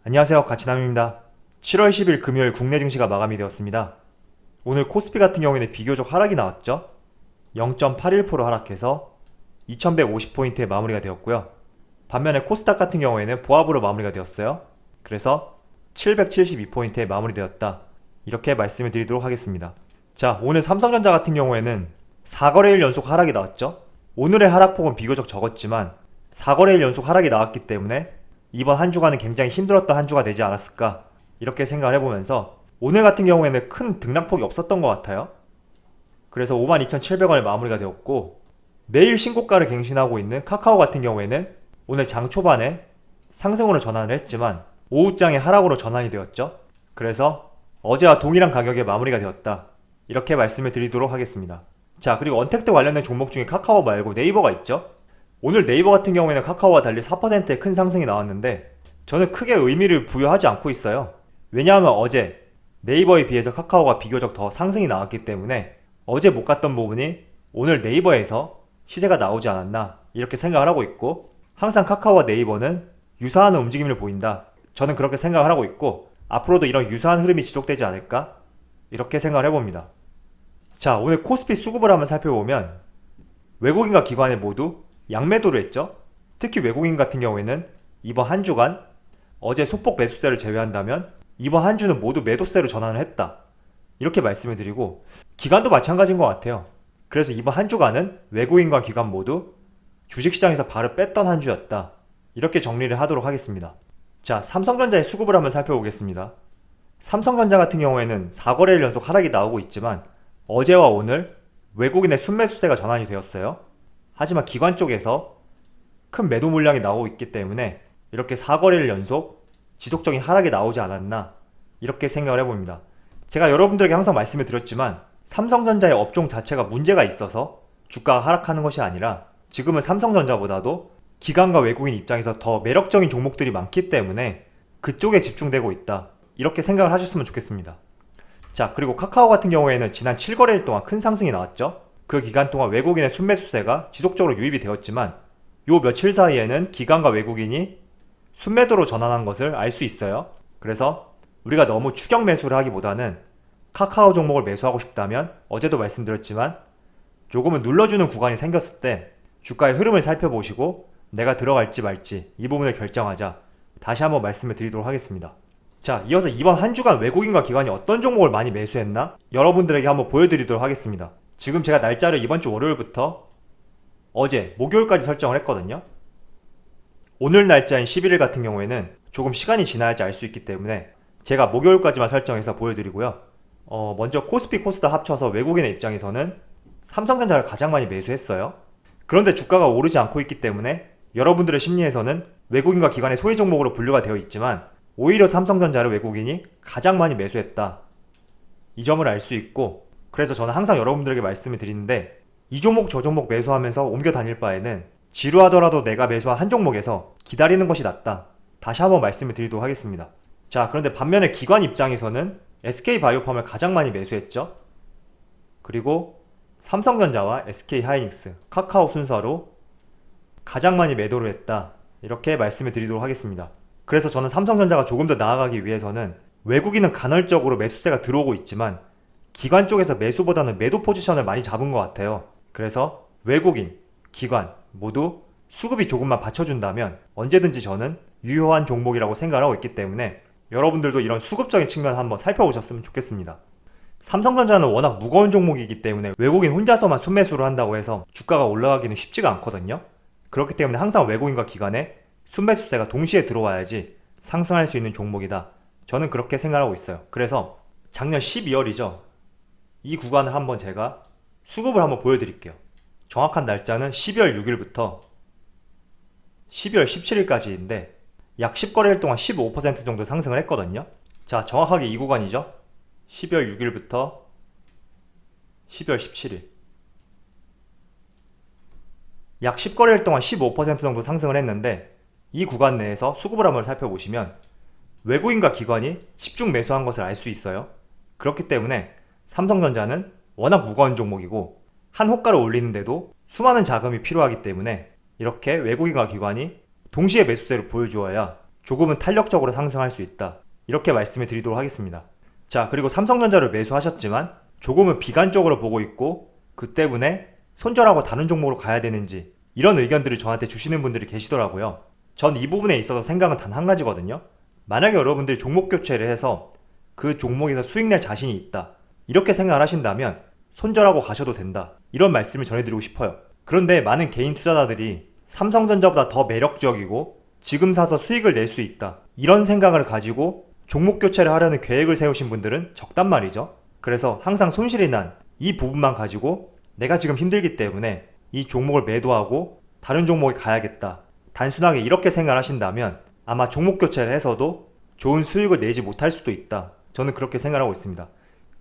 안녕하세요, 가치남입니다. 7월 10일 금요일 국내 증시가 마감이 되었습니다. 오늘 코스피 같은 경우에는 비교적 하락이 나왔죠. 0.81% 하락해서 2150포인트에 마무리가 되었고요. 반면에 코스닥 같은 경우에는 보합으로 마무리가 되었어요. 그래서 772포인트에 마무리되었다, 이렇게 말씀을 드리도록 하겠습니다. 자, 오늘 삼성전자 같은 경우에는 4거래일 연속 하락이 나왔죠. 오늘의 하락폭은 비교적 적었지만 4거래일 연속 하락이 나왔기 때문에 이번 한 주간은 굉장히 힘들었던 한 주가 되지 않았을까, 이렇게 생각을 해보면서 오늘 같은 경우에는 큰 등락폭이 없었던 것 같아요. 그래서 52,700원에 마무리가 되었고, 매일 신고가를 갱신하고 있는 카카오 같은 경우에는 오늘 장 초반에 상승으로 전환을 했지만 오후장에 하락으로 전환이 되었죠. 그래서 어제와 동일한 가격에 마무리가 되었다, 이렇게 말씀을 드리도록 하겠습니다. 자, 그리고 언택트 관련된 종목 중에 카카오 말고 네이버가 있죠. 오늘 네이버 같은 경우에는 카카오와 달리 4%의 큰 상승이 나왔는데 저는 크게 의미를 부여하지 않고 있어요. 왜냐하면 어제 네이버에 비해서 카카오가 비교적 더 상승이 나왔기 때문에 어제 못 갔던 부분이 오늘 네이버에서 시세가 나오지 않았나, 이렇게 생각을 하고 있고, 항상 카카오와 네이버는 유사한 움직임을 보인다, 저는 그렇게 생각을 하고 있고, 앞으로도 이런 유사한 흐름이 지속되지 않을까, 이렇게 생각을 해봅니다. 자, 오늘 코스피 수급을 한번 살펴보면 외국인과 기관이 모두 양매도를 했죠. 특히 외국인 같은 경우에는 이번 한 주간 어제 소폭 매수세를 제외한다면 이번 한 주는 모두 매도세로 전환을 했다, 이렇게 말씀을 드리고, 기관도 마찬가지인 것 같아요. 그래서 이번 한 주간은 외국인과 기관 모두 주식시장에서 발을 뺐던 한 주였다, 이렇게 정리를 하도록 하겠습니다. 자, 삼성전자의 수급을 한번 살펴보겠습니다. 삼성전자 같은 경우에는 4거래일 연속 하락이 나오고 있지만 어제와 오늘 외국인의 순매수세가 전환이 되었어요. 하지만 기관 쪽에서 큰 매도 물량이 나오고 있기 때문에 이렇게 4거래일 연속 지속적인 하락이 나오지 않았나, 이렇게 생각을 해봅니다. 제가 여러분들에게 항상 말씀을 드렸지만 삼성전자의 업종 자체가 문제가 있어서 주가가 하락하는 것이 아니라 지금은 삼성전자보다도 기관과 외국인 입장에서 더 매력적인 종목들이 많기 때문에 그쪽에 집중되고 있다, 이렇게 생각을 하셨으면 좋겠습니다. 자, 그리고 카카오 같은 경우에는 지난 7거래일 동안 큰 상승이 나왔죠. 그 기간 동안 외국인의 순매수세가 지속적으로 유입이 되었지만 요 며칠 사이에는 기관과 외국인이 순매도로 전환한 것을 알 수 있어요. 그래서 우리가 너무 추격 매수를 하기보다는 카카오 종목을 매수하고 싶다면 어제도 말씀드렸지만 조금은 눌러주는 구간이 생겼을 때 주가의 흐름을 살펴보시고 내가 들어갈지 말지 이 부분을 결정하자, 다시 한번 말씀을 드리도록 하겠습니다. 자, 이어서 이번 한 주간 외국인과 기관이 어떤 종목을 많이 매수했나 여러분들에게 한번 보여드리도록 하겠습니다. 지금 제가 날짜를 이번 주 월요일부터 어제 목요일까지 설정을 했거든요. 오늘 날짜인 11일 같은 경우에는 조금 시간이 지나야지 알 수 있기 때문에 제가 목요일까지만 설정해서 보여드리고요. 먼저 코스피 코스닥 합쳐서 외국인의 입장에서는 삼성전자를 가장 많이 매수했어요. 그런데 주가가 오르지 않고 있기 때문에 여러분들의 심리에서는 외국인과 기관의 소외 종목으로 분류가 되어 있지만 오히려 삼성전자를 외국인이 가장 많이 매수했다, 이 점을 알 수 있고, 그래서 저는 항상 여러분들에게 말씀을 드리는데 이 종목 저 종목 매수하면서 옮겨 다닐 바에는 지루하더라도 내가 매수한 한 종목에서 기다리는 것이 낫다, 다시 한번 말씀을 드리도록 하겠습니다. 자, 그런데 반면에 기관 입장에서는 SK바이오팜을 가장 많이 매수했죠. 그리고 삼성전자와 SK하이닉스, 카카오 순서로 가장 많이 매도를 했다, 이렇게 말씀을 드리도록 하겠습니다. 그래서 저는 삼성전자가 조금 더 나아가기 위해서는 외국인은 간헐적으로 매수세가 들어오고 있지만 기관 쪽에서 매수보다는 매도 포지션을 많이 잡은 것 같아요. 그래서 외국인, 기관 모두 수급이 조금만 받쳐준다면 언제든지 저는 유효한 종목이라고 생각을 하고 있기 때문에 여러분들도 이런 수급적인 측면을 한번 살펴보셨으면 좋겠습니다. 삼성전자는 워낙 무거운 종목이기 때문에 외국인 혼자서만 순매수를 한다고 해서 주가가 올라가기는 쉽지가 않거든요. 그렇기 때문에 항상 외국인과 기관에 순매수세가 동시에 들어와야지 상승할 수 있는 종목이다, 저는 그렇게 생각하고 있어요. 그래서 작년 12월이죠. 이 구간을 한번 제가 수급을 한번 보여드릴게요. 정확한 날짜는 12월 6일부터 12월 17일까지인데 약 10거래일 동안 15% 정도 상승을 했거든요. 자, 정확하게 이 구간이죠. 12월 6일부터 12월 17일 약 10거래일 동안 15% 정도 상승을 했는데 이 구간 내에서 수급을 한번 살펴보시면 외국인과 기관이 집중 매수한 것을 알 수 있어요. 그렇기 때문에 삼성전자는 워낙 무거운 종목이고 한 호가를 올리는데도 수많은 자금이 필요하기 때문에 이렇게 외국인과 기관이 동시에 매수세를 보여주어야 조금은 탄력적으로 상승할 수 있다. 이렇게 말씀을 드리도록 하겠습니다. 자, 그리고 삼성전자를 매수하셨지만 조금은 비관적으로 보고 있고 그 때문에 손절하고 다른 종목으로 가야 되는지 이런 의견들을 저한테 주시는 분들이 계시더라고요. 전 이 부분에 있어서 생각은 단 한 가지거든요. 만약에 여러분들이 종목 교체를 해서 그 종목에서 수익 낼 자신이 있다, 이렇게 생각을 하신다면 손절하고 가셔도 된다, 이런 말씀을 전해드리고 싶어요. 그런데 많은 개인 투자자들이 삼성전자보다 더 매력적이고 지금 사서 수익을 낼 수 있다, 이런 생각을 가지고 종목 교체를 하려는 계획을 세우신 분들은 적단 말이죠. 그래서 항상 손실이 난 이 부분만 가지고 내가 지금 힘들기 때문에 이 종목을 매도하고 다른 종목에 가야겠다, 단순하게 이렇게 생각하신다면 아마 종목 교체를 해서도 좋은 수익을 내지 못할 수도 있다. 저는 그렇게 생각하고 있습니다.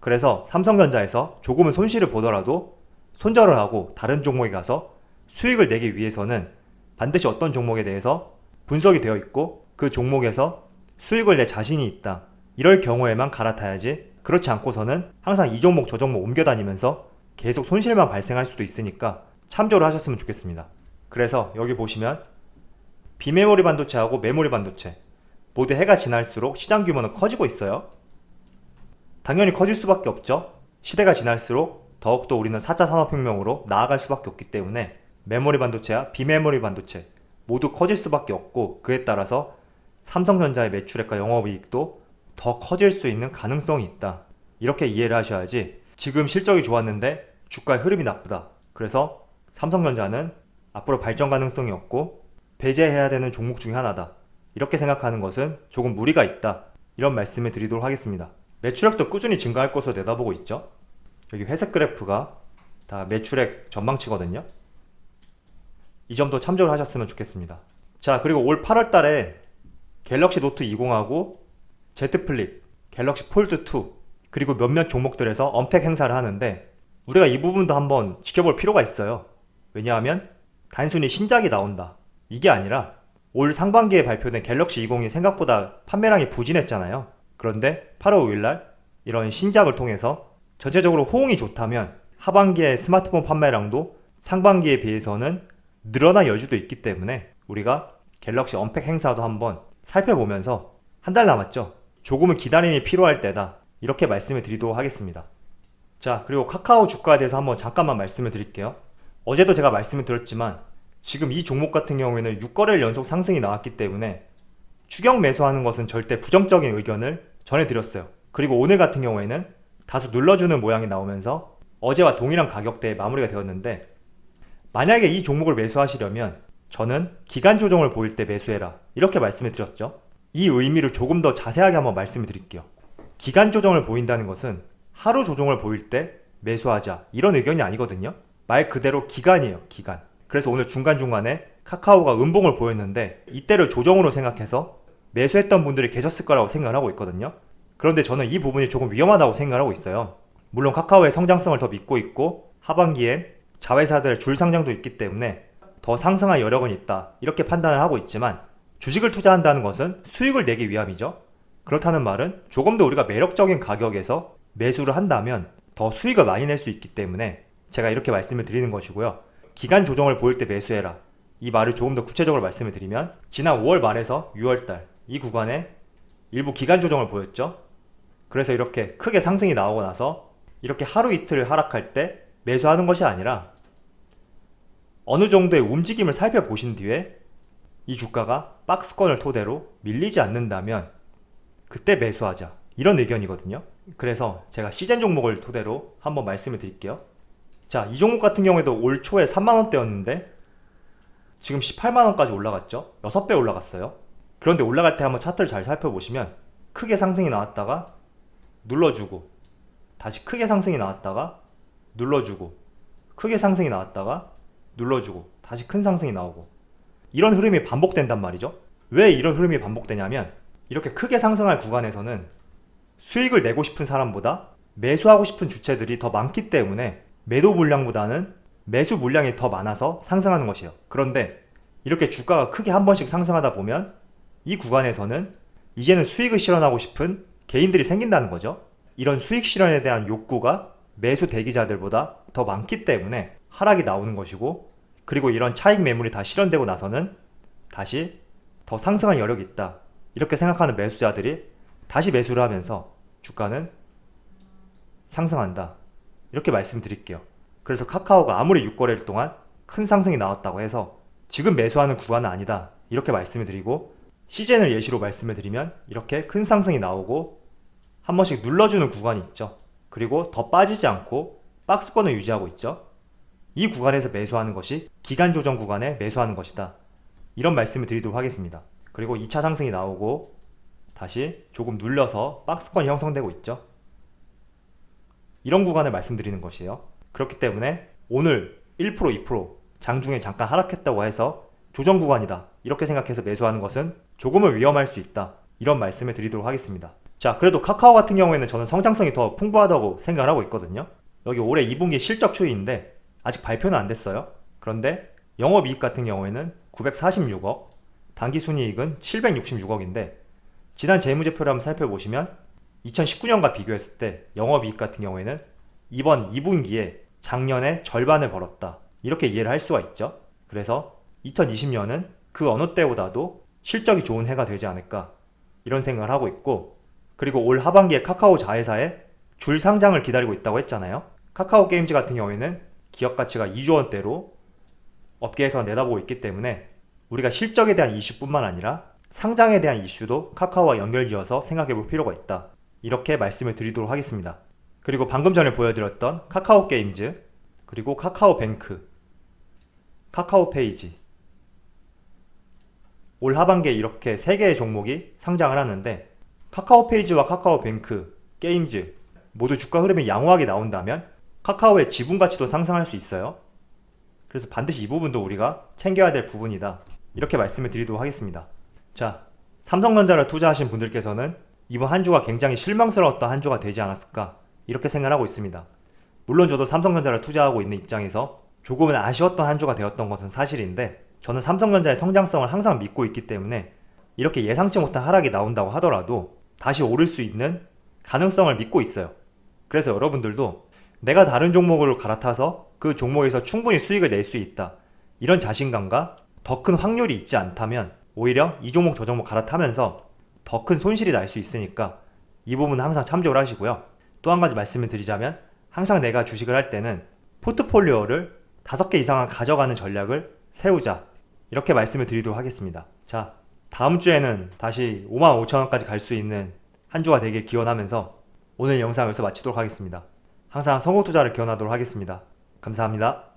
그래서 삼성전자에서 조금은 손실을 보더라도 손절을 하고 다른 종목에 가서 수익을 내기 위해서는 반드시 어떤 종목에 대해서 분석이 되어 있고 그 종목에서 수익을 낼 자신이 있다, 이럴 경우에만 갈아타야지, 그렇지 않고서는 항상 이 종목 저 종목 옮겨 다니면서 계속 손실만 발생할 수도 있으니까 참조를 하셨으면 좋겠습니다. 그래서 여기 보시면 비메모리 반도체하고 메모리 반도체 모두 해가 지날수록 시장 규모는 커지고 있어요. 당연히 커질 수밖에 없죠. 시대가 지날수록 더욱더 우리는 4차 산업혁명으로 나아갈 수밖에 없기 때문에 메모리 반도체와 비메모리 반도체 모두 커질 수밖에 없고, 그에 따라서 삼성전자의 매출액과 영업이익도 더 커질 수 있는 가능성이 있다. 이렇게 이해를 하셔야지 지금 실적이 좋았는데 주가의 흐름이 나쁘다, 그래서 삼성전자는 앞으로 발전 가능성이 없고 배제해야 되는 종목 중에 하나다, 이렇게 생각하는 것은 조금 무리가 있다, 이런 말씀을 드리도록 하겠습니다. 매출액도 꾸준히 증가할 것으로 내다보고 있죠. 여기 회색 그래프가 다 매출액 전망치거든요. 이 점도 참조를 하셨으면 좋겠습니다. 자, 그리고 올 8월 달에 갤럭시 노트 20하고 Z 플립, 갤럭시 폴드 2, 그리고 몇몇 종목들에서 언팩 행사를 하는데 우리가 이 부분도 한번 지켜볼 필요가 있어요. 왜냐하면 단순히 신작이 나온다, 이게 아니라 올 상반기에 발표된 갤럭시 20이 생각보다 판매량이 부진했잖아요. 그런데 8월 5일날 이런 신작을 통해서 전체적으로 호응이 좋다면 하반기에 스마트폰 판매량도 상반기에 비해서는 늘어날 여지도 있기 때문에 우리가 갤럭시 언팩 행사도 한번 살펴보면서 한 달 남았죠. 조금은 기다림이 필요할 때다, 이렇게 말씀을 드리도록 하겠습니다. 자, 그리고 카카오 주가에 대해서 한번 잠깐만 말씀을 드릴게요. 어제도 제가 말씀을 드렸지만 지금 이 종목 같은 경우에는 6거래일 연속 상승이 나왔기 때문에 추격 매수하는 것은 절대 부정적인 의견을 전해드렸어요. 그리고 오늘 같은 경우에는 다소 눌러주는 모양이 나오면서 어제와 동일한 가격대에 마무리가 되었는데, 만약에 이 종목을 매수하시려면 저는 기간 조정을 보일 때 매수해라, 이렇게 말씀을 드렸죠. 이 의미를 조금 더 자세하게 한번 말씀을 드릴게요. 기간 조정을 보인다는 것은 하루 조정을 보일 때 매수하자, 이런 의견이 아니거든요. 말 그대로 기간이에요, 기간. 그래서 오늘 중간중간에 카카오가 음봉을 보였는데 이때를 조정으로 생각해서 매수했던 분들이 계셨을 거라고 생각을 하고 있거든요. 그런데 저는 이 부분이 조금 위험하다고 생각을 하고 있어요. 물론 카카오의 성장성을 더 믿고 있고 하반기에 자회사들의 줄 상장도 있기 때문에 더 상승할 여력은 있다, 이렇게 판단을 하고 있지만 주식을 투자한다는 것은 수익을 내기 위함이죠. 그렇다는 말은 조금 더 우리가 매력적인 가격에서 매수를 한다면 더 수익을 많이 낼 수 있기 때문에 제가 이렇게 말씀을 드리는 것이고요. 기간 조정을 보일 때 매수해라, 이 말을 조금 더 구체적으로 말씀을 드리면 지난 5월 말에서 6월달 이 구간에 일부 기간 조정을 보였죠. 그래서 이렇게 크게 상승이 나오고 나서 이렇게 하루 이틀 하락할 때 매수하는 것이 아니라 어느 정도의 움직임을 살펴보신 뒤에 이 주가가 박스권을 토대로 밀리지 않는다면 그때 매수하자, 이런 의견이거든요. 그래서 제가 시젠 종목을 토대로 한번 말씀을 드릴게요. 자, 이 종목 같은 경우에도 올 초에 3만원대였는데 지금 18만원까지 올라갔죠. 6배 올라갔어요. 그런데 올라갈 때 한번 차트를 잘 살펴보시면 크게 상승이 나왔다가 눌러주고 다시 크게 상승이 나왔다가 눌러주고 크게 상승이 나왔다가 눌러주고 다시 큰 상승이 나오고, 이런 흐름이 반복된단 말이죠. 왜 이런 흐름이 반복되냐면 이렇게 크게 상승할 구간에서는 수익을 내고 싶은 사람보다 매수하고 싶은 주체들이 더 많기 때문에 매도 물량보다는 매수 물량이 더 많아서 상승하는 것이에요. 그런데 이렇게 주가가 크게 한 번씩 상승하다 보면 이 구간에서는 이제는 수익을 실현하고 싶은 개인들이 생긴다는 거죠. 이런 수익 실현에 대한 욕구가 매수 대기자들보다 더 많기 때문에 하락이 나오는 것이고, 그리고 이런 차익 매물이 다 실현되고 나서는 다시 더 상승할 여력이 있다, 이렇게 생각하는 매수자들이 다시 매수를 하면서 주가는 상승한다. 이렇게 말씀드릴게요. 그래서 카카오가 아무리 6거래일 동안 큰 상승이 나왔다고 해서 지금 매수하는 구간은 아니다. 이렇게 말씀을 드리고, 시젠을 예시로 말씀을 드리면 이렇게 큰 상승이 나오고 한 번씩 눌러주는 구간이 있죠. 그리고 더 빠지지 않고 박스권을 유지하고 있죠. 이 구간에서 매수하는 것이 기간 조정 구간에 매수하는 것이다. 이런 말씀을 드리도록 하겠습니다. 그리고 2차 상승이 나오고 다시 조금 눌려서 박스권이 형성되고 있죠. 이런 구간을 말씀드리는 것이에요. 그렇기 때문에 오늘 1%, 2% 장중에 잠깐 하락했다고 해서 조정 구간이다. 이렇게 생각해서 매수하는 것은 조금은 위험할 수 있다. 이런 말씀을 드리도록 하겠습니다. 자, 그래도 카카오 같은 경우에는 저는 성장성이 더 풍부하다고 생각을 하고 있거든요. 여기 올해 2분기 실적 추이인데 아직 발표는 안 됐어요. 그런데 영업이익 같은 경우에는 946억, 당기순이익은 766억인데 지난 재무제표를 한번 살펴보시면 2019년과 비교했을 때 영업이익 같은 경우에는 이번 2분기에 작년의 절반을 벌었다. 이렇게 이해를 할 수가 있죠. 그래서 2020년은 그 어느 때보다도 실적이 좋은 해가 되지 않을까 이런 생각을 하고 있고, 그리고 올 하반기에 카카오 자회사에 줄 상장을 기다리고 있다고 했잖아요. 카카오 게임즈 같은 경우에는 기업 가치가 2조 원대로 업계에서 내다보고 있기 때문에 우리가 실적에 대한 이슈뿐만 아니라 상장에 대한 이슈도 카카오와 연결지어서 생각해 볼 필요가 있다. 이렇게 말씀을 드리도록 하겠습니다. 그리고 방금 전에 보여드렸던 카카오 게임즈, 그리고 카카오뱅크, 카카오페이지, 올 하반기에 이렇게 3개의 종목이 상장을 하는데 카카오페이지와 카카오뱅크, 게임즈 모두 주가 흐름이 양호하게 나온다면 카카오의 지분 가치도 상승할 수 있어요. 그래서 반드시 이 부분도 우리가 챙겨야 될 부분이다. 이렇게 말씀을 드리도록 하겠습니다. 자, 삼성전자를 투자하신 분들께서는 이번 한 주가 굉장히 실망스러웠던 한 주가 되지 않았을까 이렇게 생각하고 있습니다. 물론 저도 삼성전자를 투자하고 있는 입장에서 조금은 아쉬웠던 한 주가 되었던 것은 사실인데, 저는 삼성전자의 성장성을 항상 믿고 있기 때문에 이렇게 예상치 못한 하락이 나온다고 하더라도 다시 오를 수 있는 가능성을 믿고 있어요. 그래서 여러분들도 내가 다른 종목으로 갈아타서 그 종목에서 충분히 수익을 낼 수 있다, 이런 자신감과 더 큰 확률이 있지 않다면 오히려 이 종목 저 종목 갈아타면서 더 큰 손실이 날 수 있으니까 이 부분은 항상 참조를 하시고요. 또 한 가지 말씀을 드리자면 항상 내가 주식을 할 때는 포트폴리오를 5개 이상은 가져가는 전략을 세우자, 이렇게 말씀을 드리도록 하겠습니다. 자, 다음 주에는 다시 55,000원까지 갈 수 있는 한 주가 되길 기원하면서 오늘 영상 여기서 마치도록 하겠습니다. 항상 성공투자를 기원하도록 하겠습니다. 감사합니다.